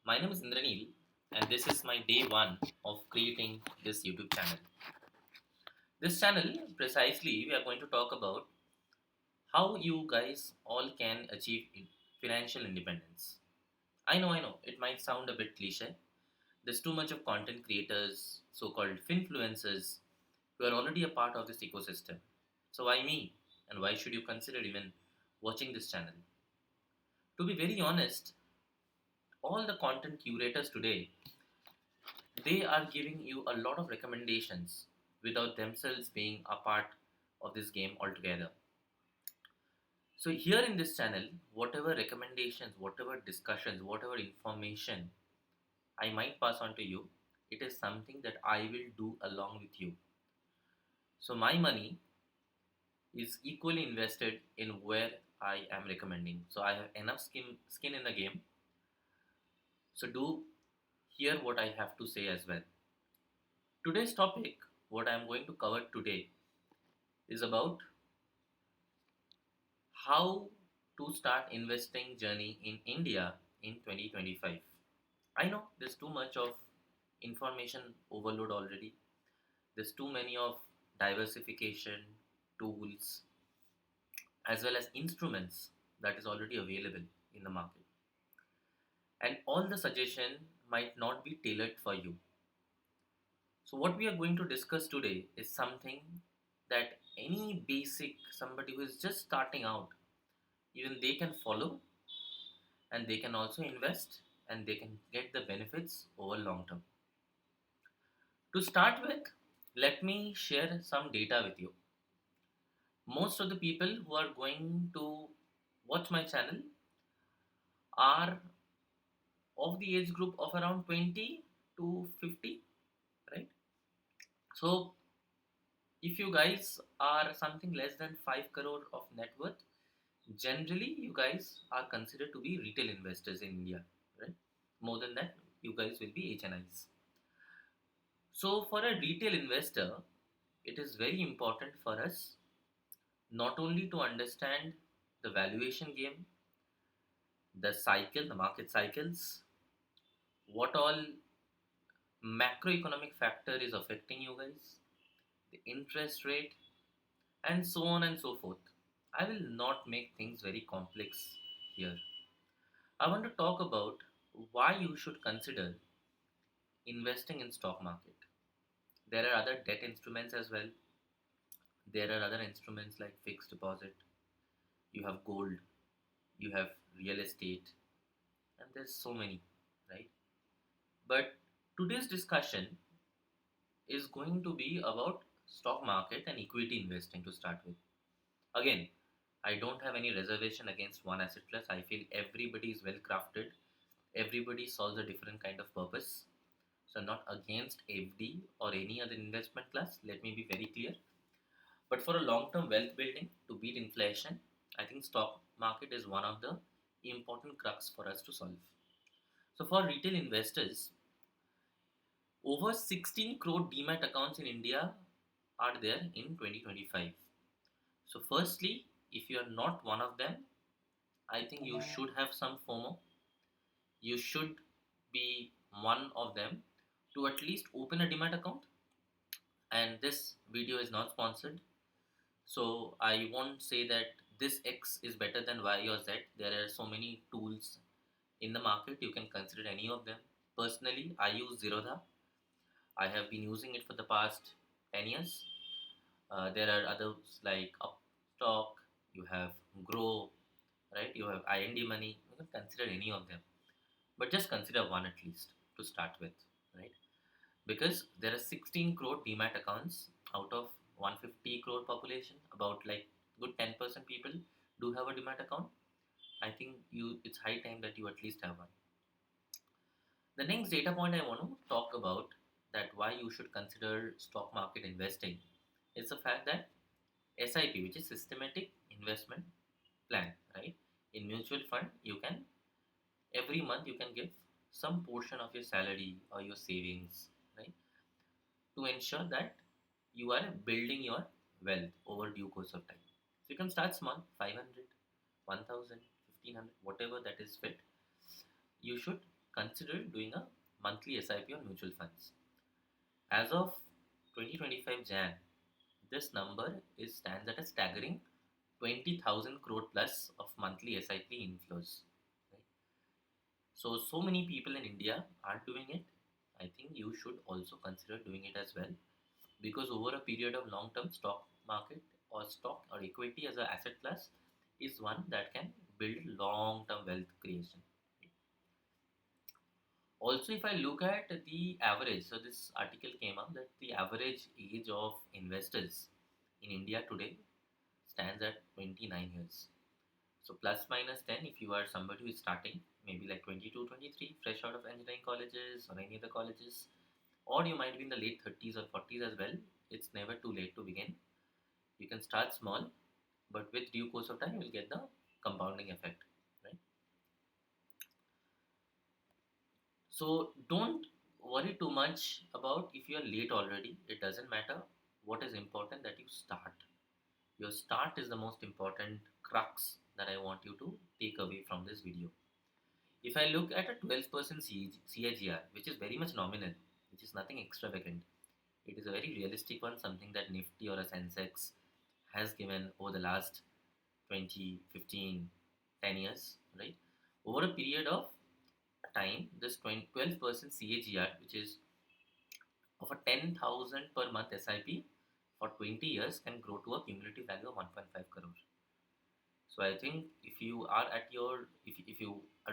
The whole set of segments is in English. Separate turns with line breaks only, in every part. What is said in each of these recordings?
My name is Indranil, and this is my day one of creating this YouTube channel. This channel, precisely, we are going to talk about how you guys all can achieve financial independence. I know, it might sound a bit cliche. There's too much of content creators, so called finfluencers, who are already a part of this ecosystem. So, why me? And why should you consider even watching this channel? To be very honest, all the content curators today, they are giving you a lot of recommendations without themselves being a part of this game altogether. So here in this channel, whatever recommendations, whatever discussions, whatever information I might pass on to you, it is something that I will do along with you. So my money is equally invested in where I am recommending. So I have enough skin in the game. So do hear what I have to say as well. Today's topic, what I am going to cover today, is about how to start investing journey in India in 2025. I know there's too much of information overload already. There's too many of diversification tools as well as instruments that is already available in the market. And all the suggestion might not be tailored for you. So what we are going to discuss today is something that any basic somebody who is just starting out, even they can follow, and they can also invest, and they can get the benefits over long term. To start with, let me share some data with you. Most of the people who are going to watch my channel are of the age group of around 20 to 50, right? So if you guys are something less than 5 crore of net worth, generally you guys are considered to be retail investors in India, right? More than that, you guys will be HNIs. So, for a retail investor, it is very important for us not only to understand the valuation game, the cycle, the market cycles, what all macroeconomic factor is affecting you guys, the interest rate, and so on and so forth. I will not make things very complex here. I want to talk about why you should consider investing in stock market. There are other debt instruments as well. There are other instruments like fixed deposit. You have gold, you have real estate, and there's so many, right? But today's discussion is going to be about stock market and equity investing to start with. Again, I don't have any reservation against one asset class. I feel everybody is well crafted. Everybody solves a different kind of purpose. So I'm not against FD or any other investment class. Let me be very clear. But for a long-term wealth building to beat inflation, I think stock market is one of the important crux for us to solve. So for retail investors, over 16 crore demat accounts in India are there in 2025. So firstly, if you are not one of them, I think you should have some FOMO. You should be one of them to at least open a demat account. And this video is not sponsored. So I won't say that this X is better than Y or Z. There are so many tools in the market. You can consider any of them. Personally, I use Zerodha. I have been using it for the past 10 years. There are others like Upstock, you have Grow, right? You have IND Money. You can consider any of them. But just consider one at least to start with, right? Because there are 16 crore demat accounts out of 150 crore population. About like good 10% people do have a demat account. I think it's high time that you at least have one. The next data point I want to talk about, that why you should consider stock market investing, is the fact that SIP, which is systematic investment plan, right? In mutual fund, you can every month you can give some portion of your salary or your savings, right, to ensure that you are building your wealth over due course of time. So you can start small, 500, 1000, 1500, whatever that is fit. You should consider doing a monthly SIP on mutual funds. As of 2025 Jan, this number stands at a staggering 20,000 crore plus of monthly SIP inflows. Right? So many people in India are doing it. I think you should also consider doing it as well, because over a period of long term, stock market or stock or equity as an asset class is one that can build long term wealth creation. Also, if I look at the average, so this article came up that the average age of investors in India today stands at 29 years. So plus minus 10 if you are somebody who is starting, maybe like 22, 23, fresh out of engineering colleges or any other colleges, or you might be in the late 30s or 40s as well. It's never too late to begin. You can start small, but with due course of time, you will get the compounding effect, right? So don't worry too much about if you are late already. It doesn't matter. What is important that you start. Your start is the most important crux that I want you to take away from this video. If I look at a 12% CAGR, which is very much nominal, which is nothing extravagant, it is a very realistic one, something that Nifty or a Sensex has given over the last 20, 15, 10 years, right? Over a period of time, this 12% CAGR, which is of a 10,000 per month SIP for 20 years, can grow to a cumulative value of 1.5 crore. So I think if you are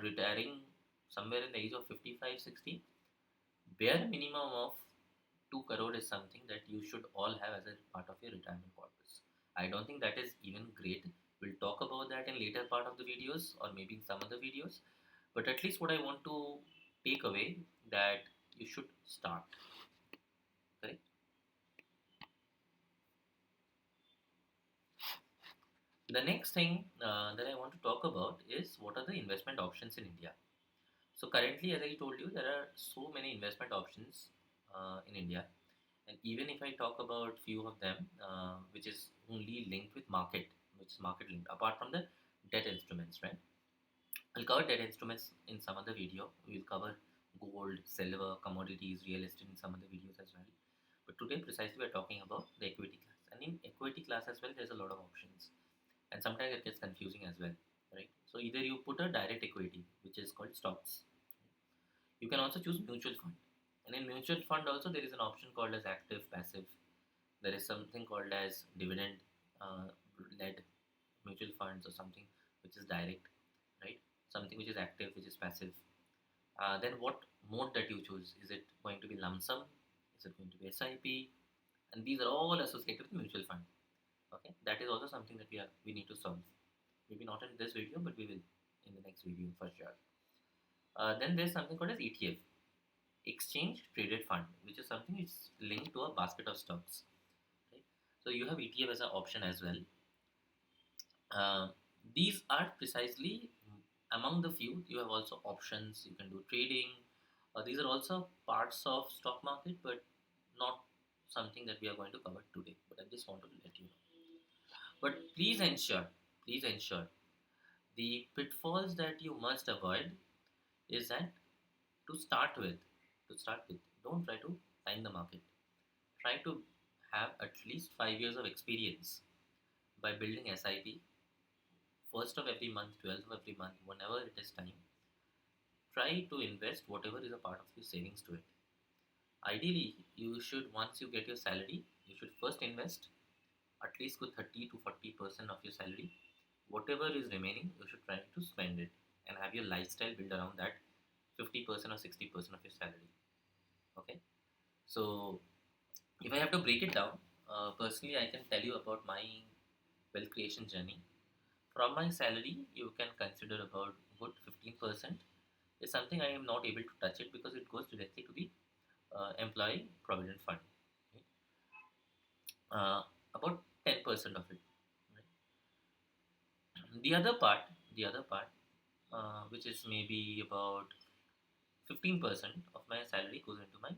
retiring somewhere in the age of 55, 60, bare minimum of 2 crore is something that you should all have as a part of your retirement corpus. I don't think that is even great. We'll talk about that in later part of the videos or maybe in some other videos. But at least what I want to take away that you should start. Correct? The next thing that I want to talk about is what are the investment options in India. So currently, as I told you, there are so many investment options in India, and even if I talk about few of them, which is only linked with market, which is market linked, apart from the debt instruments, right? I'll cover debt instruments in some other video. We'll cover gold, silver, commodities, real estate in some other videos as well. But today, precisely, we're talking about the equity class, and in equity class as well, there's a lot of options, and sometimes it gets confusing as well, right? So either you put a direct equity, which is called stocks. You can also choose mutual fund. And in mutual fund also there is an option called as active, passive. There is something called as dividend led mutual funds or something which is direct, right? Something which is active, which is passive. Then what mode that you choose? Is it going to be lump sum? Is it going to be SIP? And these are all associated with mutual fund. Okay, that is also something that we need to solve. Maybe not in this video, but we will in the next video for sure. Then there's something called as ETF, exchange traded fund, which is something which is linked to a basket of stocks. Right? So you have ETF as an option as well. Uh, these are precisely among the few. You have also options. You can do trading. These are also parts of stock market, but not something that we are going to cover today. But I just want to let you know. But please ensure the pitfalls that you must avoid is that to start with, don't try to time the market. Try to have at least 5 years of experience by building SIP. First of every month, 12th of every month, whenever it is time, try to invest whatever is a part of your savings to it. Ideally, you should, once you get your salary, you should first invest at least with 30 to 40% of your salary. Whatever is remaining, you should try to spend it and have your lifestyle built around that 50% or 60% of your salary. Okay, so if I have to break it down, personally, I can tell you about my wealth creation journey. From my salary, you can consider about good 15% is something I am not able to touch it because it goes directly to the employee provident fund. Right? About 10% of it. Right? The other part, which is maybe about 15% of my salary goes into my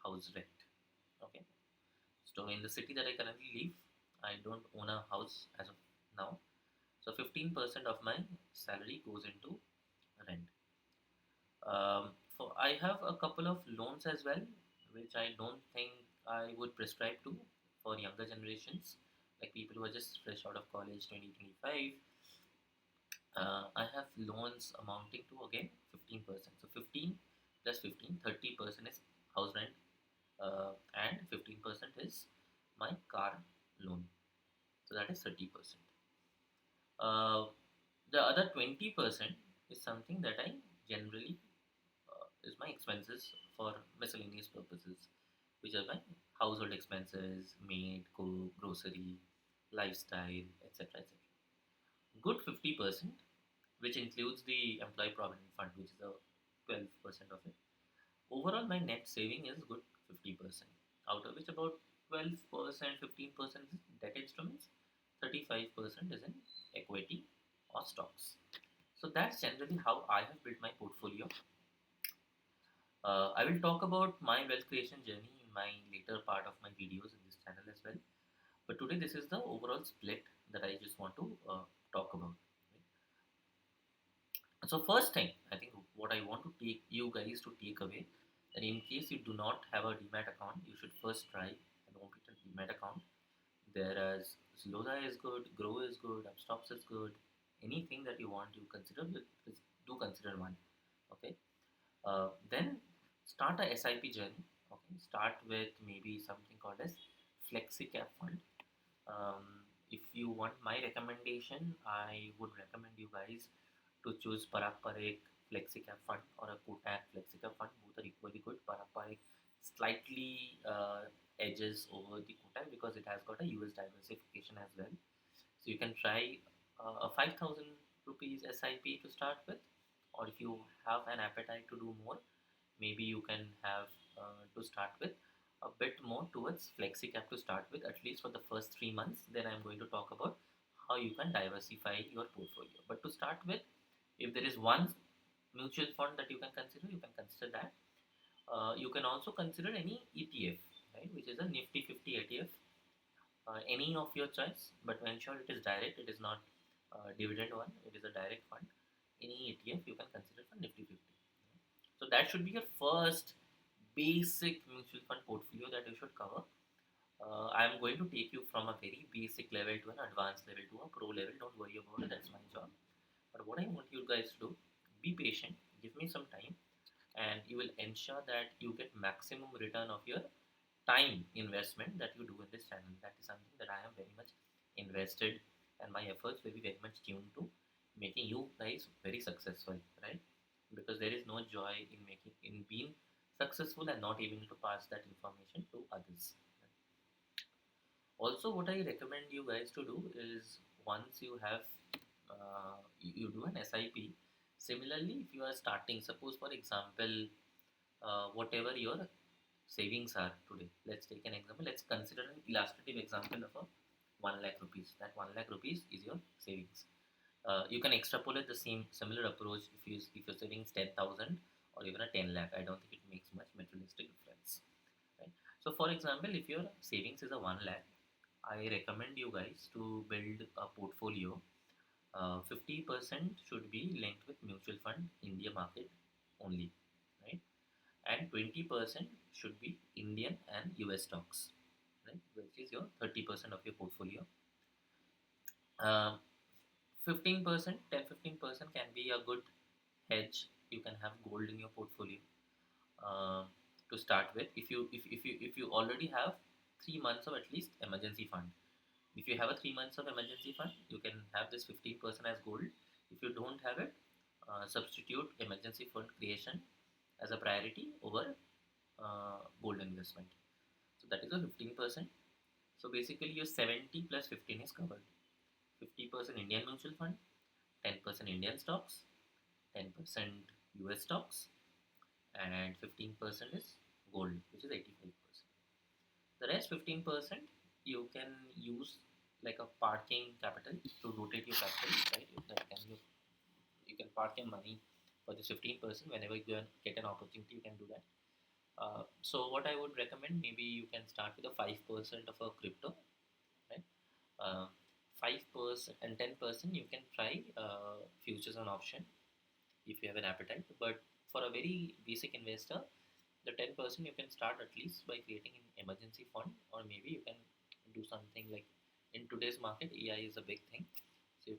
house rent. Okay. So in the city that I currently live, I don't own a house as of now. So 15% of my salary goes into rent. So I have a couple of loans as well, which I don't think I would prescribe to for younger generations, like people who are just fresh out of college, 2025. I have loans amounting to again 15%. So 15 plus 15, 30% is house rent, and 15% is my car loan. So that is 30%. Uh, the other 20% is something that I generally is my expenses for miscellaneous purposes, which are my household expenses, maid, cook, grocery, lifestyle, etc. etc. Good 50%, which includes the employee provident fund, which is a 12% of it. Overall, my net saving is good 50%, out of which about 12%, 15% is debt instruments, 35% is in equity or stocks. So that's generally how I have built my portfolio. I will talk about my wealth creation journey in my later part of my videos in this channel as well. But today, this is the overall split that I just want to talk about. So first thing, I think what I want to take you guys to take away, that in case you do not have a demat account, you should first try an open demat account. Whereas Zeloza is good, Grow is good, Upstox is good. Anything that you want, you consider, do consider one. Okay. Then start a SIP journey. Okay. Start with maybe something called as FlexiCap fund. If you want my recommendation, I would recommend you guys to choose Parak Parekh FlexiCap fund or a Kotak FlexiCap fund. Both are equally good. Parak Parekh slightly edges over the Kotak because it has got a US diversification as well. So you can try a 5,000 rupees SIP to start with, or if you have an appetite to do more, maybe you can have to start with a bit more towards FlexiCap to start with, at least for the first 3 months. Then I'm going to talk about how you can diversify your portfolio. But to start with, if there is one mutual fund that you can consider that. You can also consider any ETF, right, which is a Nifty 50 ETF, any of your choice, but ensure it is direct, it is not dividend one, it is a direct fund. Any ETF you can consider for Nifty 50. So that should be your first basic mutual fund portfolio that you should cover. I am going to take you from a very basic level to an advanced level to a pro level. Don't worry about it, that's my job. But what I want you guys to do, be patient, give me some time, and you will ensure that you get maximum return of your time investment that you do in this channel. That is something that I am very much invested, and my efforts will be very much tuned to making you guys very successful, right? Because there is no joy in being successful and not able to pass that information to others. Also, what I recommend you guys to do is, once you have you do an SIP. Similarly, if you are starting, suppose for example, whatever your savings are today, let's take an example. Let's consider an illustrative example of a 1 lakh rupees. That 1 lakh rupees is your savings. You can extrapolate the same similar approach if your savings 10,000 or even a 10 lakh. I don't think it makes much materialistic difference. Right? So, for example, if your savings is a 1 lakh, I recommend you guys to build a portfolio. 50% should be linked with mutual fund India market only, right? And 20% should be Indian and US stocks, right? Which is your 30% of your portfolio. Uh, 15%, 10-15% can be a good hedge. You can have gold in your portfolio uh, to start with. If you already have 3 months of at least emergency fund. If you have a 3 months of emergency fund, you can have this 15% as gold. If you don't have it, substitute emergency fund creation as a priority over gold investment. So that is a 15%. So basically your 70 plus 15 is covered. 50% Indian mutual fund, 10% Indian stocks, 10% US stocks, and 15% is gold, which is 85%. The rest 15% you can use like a parking capital to rotate your capital, right? You can park your money for this 15%. Whenever you get an opportunity, you can do that. So what I would recommend, maybe you can start with a 5% of a crypto, right? 5% and 10% you can try futures and option if you have an appetite. But for a very basic investor, the 10% you can start at least by creating an emergency fund, or maybe you can do something like, in today's market AI is a big thing, so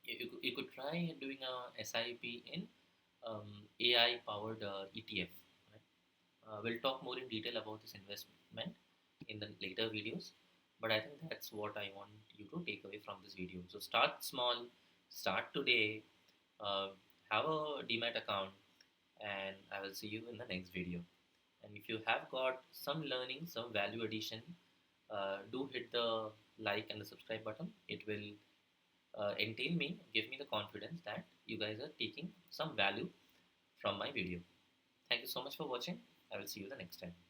you could try doing a SIP in AI powered ETF, right? We'll talk more in detail about this investment in the later videos, but I think that's what I want you to take away from this video. So start small, start today, uh, have a demat account, and I will see you in the next video. And if you have got some learning, some value addition, do hit the like and the subscribe button. It will entail me, give me the confidence that you guys are taking some value from my video. Thank you so much for watching. I will see you the next time.